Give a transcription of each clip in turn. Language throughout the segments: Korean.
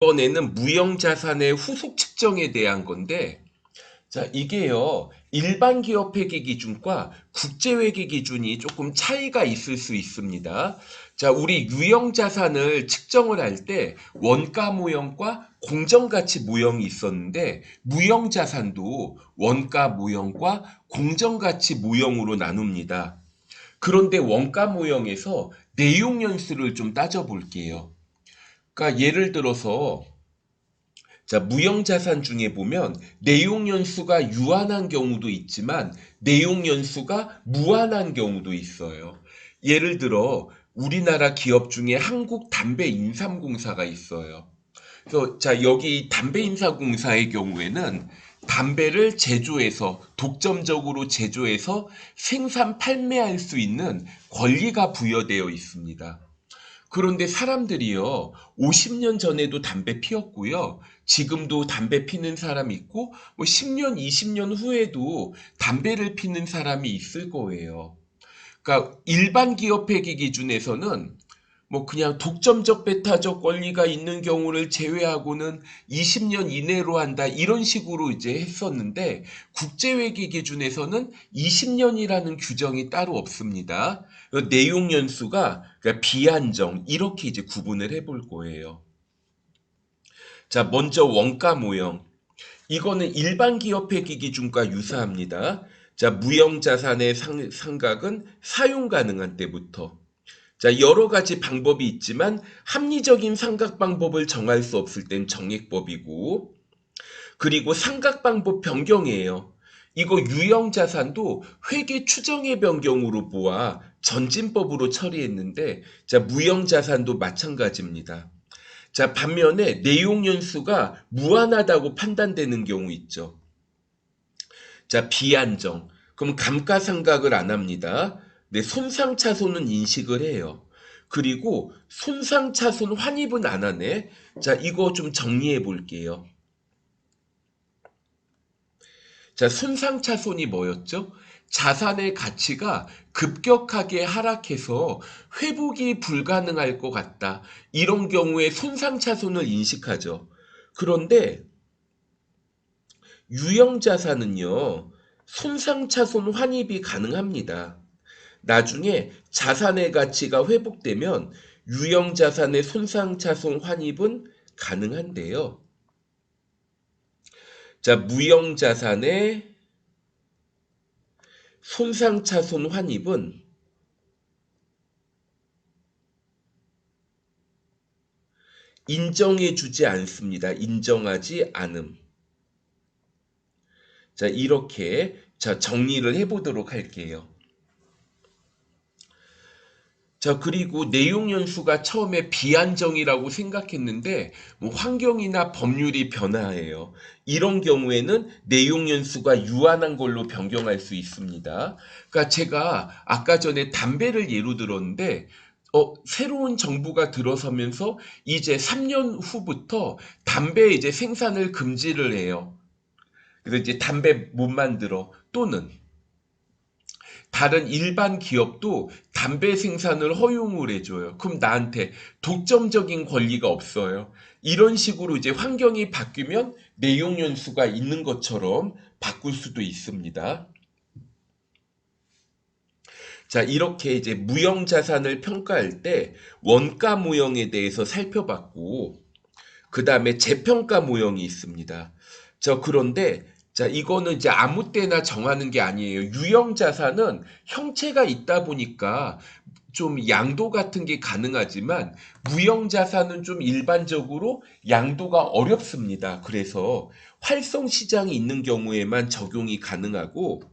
이번에는 무형자산의 후속 측정에 대한 건데, 자, 이게요, 일반 기업 회계 기준과 국제 회계 기준이 조금 차이가 있을 수 있습니다. 자, 우리 유형자산을 측정을 할 때 원가 무형과 공정가치 무형이 있었는데, 무형자산도 원가 무형과 공정가치 무형으로 나눕니다. 그런데 원가 무형에서 내용 연수를 좀 따져볼게요. 그러니까 예를 들어서 자, 무형자산 중에 보면 내용 연수가 유한한 경우도 있지만 내용 연수가 무한한 경우도 있어요. 예를 들어 우리나라 기업 중에 한국담배인삼공사가 있어요. 그래서 자, 여기 담배인삼공사의 경우에는 담배를 제조해서 독점적으로 제조해서 생산 판매할 수 있는 권리가 부여되어 있습니다. 그런데 사람들이요, 50년 전에도 담배 피웠고요, 지금도 담배 피는 사람 있고, 뭐 10년, 20년 후에도 담배를 피는 사람이 있을 거예요. 그러니까 일반 기업 회계 기준에서는 뭐 그냥 독점적 배타적 권리가 있는 경우를 제외하고는 20년 이내로 한다 이런 식으로 이제 했었는데 국제회계 기준에서는 20년이라는 규정이 따로 없습니다. 내용 연수가 그러니까 비한정 이렇게 이제 구분을 해볼 거예요. 자, 먼저 원가 모형. 이거는 일반 기업 회계 기준과 유사합니다. 자, 무형자산의 상각은 사용 가능한 때부터. 자, 여러 가지 방법이 있지만 합리적인 상각 방법을 정할 수 없을 땐 정액법이고, 그리고 상각 방법 변경이에요. 이거 유형자산도 회계 추정의 변경으로 보아 전진법으로 처리했는데, 자, 무형자산도 마찬가지입니다. 자, 반면에 내용 연수가 무한하다고 판단되는 경우 있죠. 자, 비안정. 그럼 감가상각을 안 합니다. 네, 손상차손은 인식을 해요. 그리고 손상차손 환입은 안 하네. 자, 이거 좀 정리해 볼게요. 자, 손상차손이 뭐였죠? 자산의 가치가 급격하게 하락해서 회복이 불가능할 것 같다. 이런 경우에 손상차손을 인식하죠. 그런데 유형자산은요, 손상차손 환입이 가능합니다. 나중에 자산의 가치가 회복되면 유형자산의 손상차손 환입은 가능한데요. 자, 무형자산의 손상차손 환입은 인정해 주지 않습니다. 인정하지 않음. 자, 이렇게 자, 정리를 해보도록 할게요. 자, 그리고 내용 연수가 처음에 비안정이라고 생각했는데 뭐 환경이나 법률이 변화해요. 이런 경우에는 내용 연수가 유한한 걸로 변경할 수 있습니다. 그러니까 제가 아까 전에 담배를 예로 들었는데 새로운 정부가 들어서면서 이제 3년 후부터 담배 이제 생산을 금지를 해요. 그래서 이제 담배 못 만들어. 또는 다른 일반 기업도 담배 생산을 허용을 해줘요. 그럼 나한테 독점적인 권리가 없어요. 이런 식으로 이제 환경이 바뀌면 내용 연수가 있는 것처럼 바꿀 수도 있습니다. 자, 이렇게 이제 무형자산을 평가할 때 원가 무형에 대해서 살펴봤고, 그 다음에 재평가 무형이 있습니다. 그런데 자, 이거는 이제 아무 때나 정하는 게 아니에요. 유형 자산은 형체가 있다 보니까 좀 양도 같은 게 가능하지만 무형 자산은 좀 일반적으로 양도가 어렵습니다. 그래서 활성 시장이 있는 경우에만 적용이 가능하고,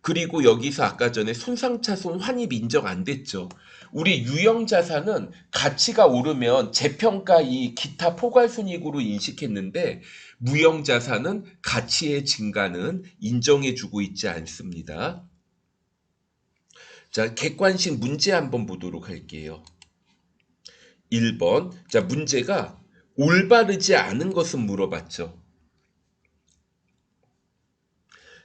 그리고 여기서 아까 전에 손상차손 환입 인정 안 됐죠. 우리 유형자산은 가치가 오르면 재평가 이 기타 포괄손익으로 인식했는데 무형자산은 가치의 증가는 인정해주고 있지 않습니다. 자, 객관식 문제 한번 보도록 할게요. 1번. 자, 문제가 올바르지 않은 것은 물어봤죠.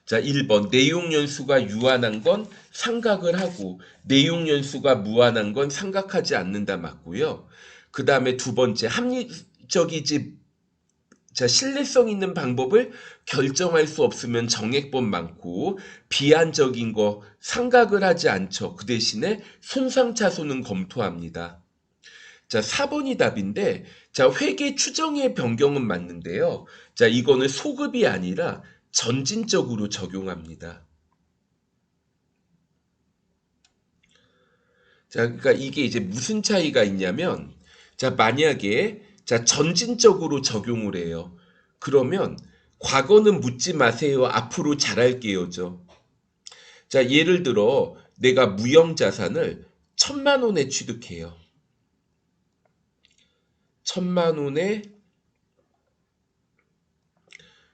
자, 1번. 내용 연수가 유한한 건 상각을 하고 내용 연수가 무한한 건 상각하지 않는다 맞고요. 그 다음에 두 번째 합리적이지 신뢰성 있는 방법을 결정할 수 없으면 정액법 많고 비한적인 거 상각을 하지 않죠. 그 대신에 손상차손은 검토합니다. 4번이 답인데 회계 추정의 변경은 맞는데요. 이거는 소급이 아니라 전진적으로 적용합니다. 그러니까 이게 이제 무슨 차이가 있냐면 만약에 전진적으로 적용을 해요. 그러면 과거는 묻지 마세요. 앞으로 잘할게요죠. 예를 들어 내가 무형자산을 1,000만 원에 취득해요. 1,000만 원에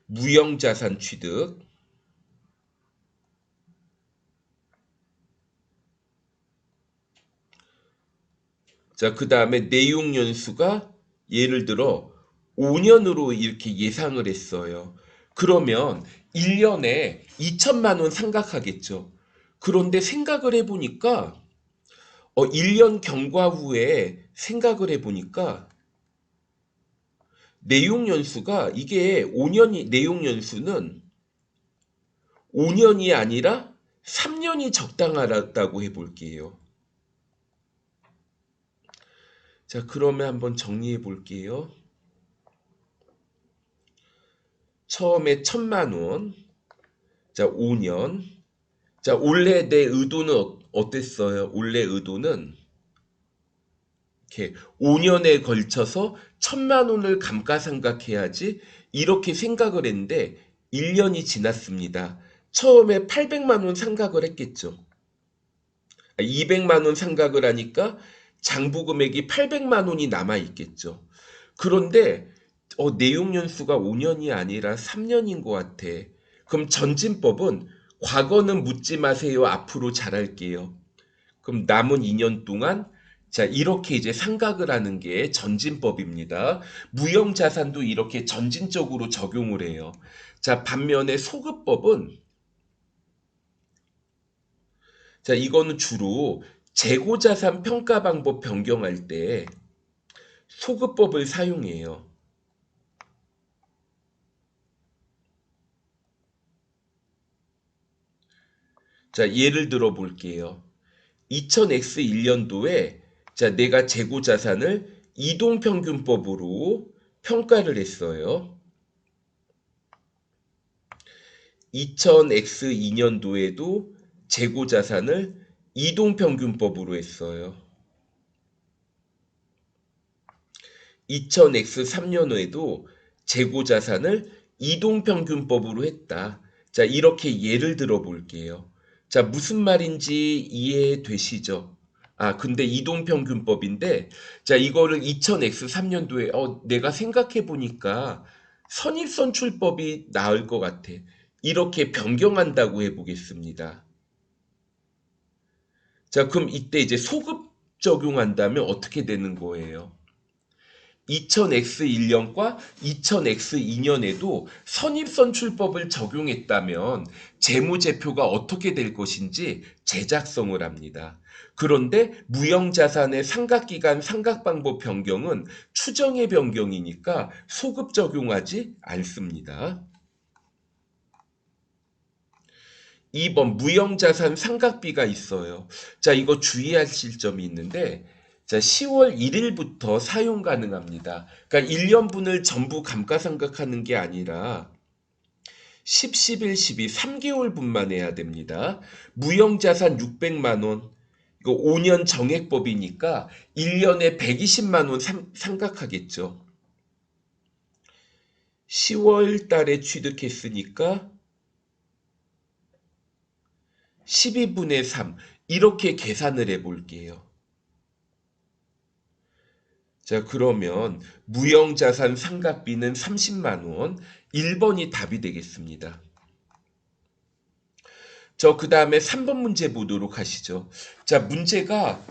무형자산 취득. 그 다음에 내용 연수가 예를 들어 5년으로 이렇게 예상을 했어요. 그러면 1년에 2천만 원 상각하겠죠. 그런데 생각을 해보니까 1년 경과 후에 생각을 해보니까 내용 연수가 이게 5년이 내용 연수는 5년이 아니라 3년이 적당하다고 해볼게요. 그러면 한번 정리해 볼게요. 처음에 1,000만 원. 5년. 원래 내 의도는 어땠어요? 원래 의도는 이렇게 5년에 걸쳐서 1,000만 원을 감가상각해야지 이렇게 생각을 했는데 1년이 지났습니다. 처음에 800만 원 상각을 했겠죠. 200만 원 상각을 하니까 장부 금액이 800만 원이 남아 있겠죠. 그런데 내용 연수가 5년이 아니라 3년인 것 같아. 그럼 전진법은 과거는 묻지 마세요. 앞으로 잘할게요. 그럼 남은 2년 동안 이렇게 이제 상각을 하는 게 전진법입니다. 무형자산도 이렇게 전진적으로 적용을 해요. 반면에 소급법은 이거는 주로 재고자산 평가 방법 변경할 때 소급법을 사용해요. 예를 들어 볼게요. 2000X1년도에 내가 재고자산을 이동평균법으로 평가를 했어요. 2000X2년도에도 재고자산을 이동평균법으로 했어요. 2000X3년도에도 재고자산을 이동평균법으로 했다. 이렇게 예를 들어 볼게요. 무슨 말인지 이해되시죠? 근데 이동평균법인데, 이거를 2000X3년도에, 내가 생각해 보니까 선입선출법이 나을 것 같아. 이렇게 변경한다고 해보겠습니다. 그럼 이때 이제 소급 적용한다면 어떻게 되는 거예요? 2000X1년과 2000X2년에도 선입선출법을 적용했다면 재무제표가 어떻게 될 것인지 제작성을 합니다. 그런데 무형자산의 상각기간 상각방법 변경은 추정의 변경이니까 소급 적용하지 않습니다. 2번 무형자산 상각비가 있어요. 이거 주의하실 점이 있는데 10월 1일부터 사용 가능합니다. 그러니까 1년분을 전부 감가상각하는 게 아니라 10, 11, 12, 3개월분만 해야 됩니다. 무형자산 600만 원, 이거 5년 정액법이니까 1년에 120만 원 상각하겠죠. 10월 달에 취득했으니까 12분의 3 이렇게 계산을 해 볼게요. 그러면 무형자산 상각비는 30만 원. 1번이 답이 되겠습니다. 그 다음에 3번 문제 보도록 하시죠. 문제가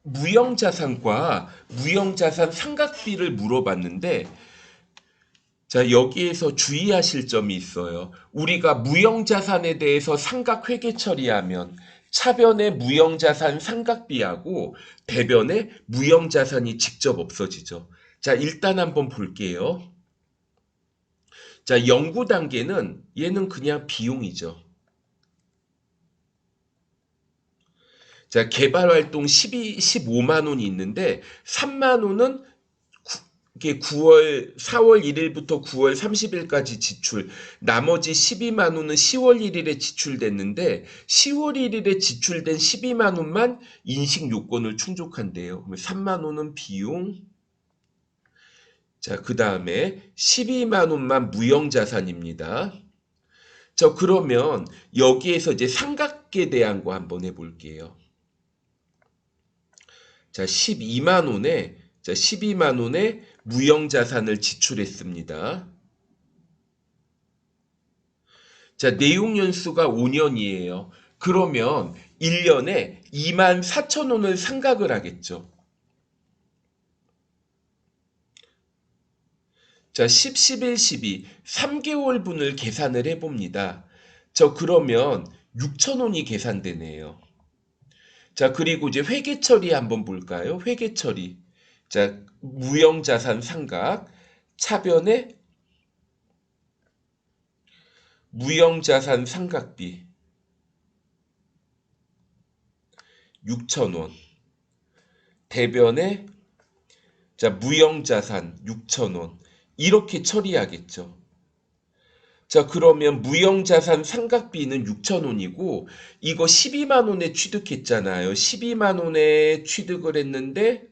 무형자산과 무형자산 상각비를 물어봤는데 여기에서 주의하실 점이 있어요. 우리가 무형자산에 대해서 상각회계 처리하면 차변에 무형자산 상각비하고 대변에 무형자산이 직접 없어지죠. 자, 일단 한번 볼게요. 자, 연구 단계는 얘는 그냥 비용이죠. 자, 개발 활동 15만 원이 있는데 3만 원은 이게 4월 1일부터 9월 30일까지 지출, 나머지 12만 원은 10월 1일에 지출됐는데 10월 1일에 지출된 12만 원만 인식 요건을 충족한대요. 3만 원은 비용, 자, 그 다음에 12만 원만 무형자산입니다. 그러면 여기에서 이제 삼각계에 대한 거 한번 해볼게요. 자, 12만 원에 무형자산을 지출했습니다. 자, 내용 연수가 5년이에요. 그러면 1년에 2만 4천 원을 상각을 하겠죠. 자, 10, 11, 12, 3개월분을 계산을 해봅니다. 그러면 6천 원이 계산되네요. 자, 그리고 이제 회계 처리 한번 볼까요? 회계 처리. 자, 무형자산 상각, 차변에 무형자산 상각비 6,000원. 대변에 자, 무형자산 6,000원. 이렇게 처리하겠죠. 자, 그러면 무형자산 상각비는 6,000원이고 이거 12만 원에 취득했잖아요. 12만 원에 취득을 했는데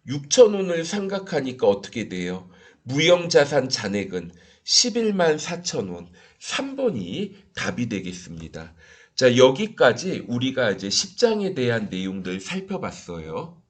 6,000원을 상각하니까 어떻게 돼요? 무형자산 잔액은 11만 4천원. 3번이 답이 되겠습니다. 자, 여기까지 우리가 이제 10장에 대한 내용들 살펴봤어요.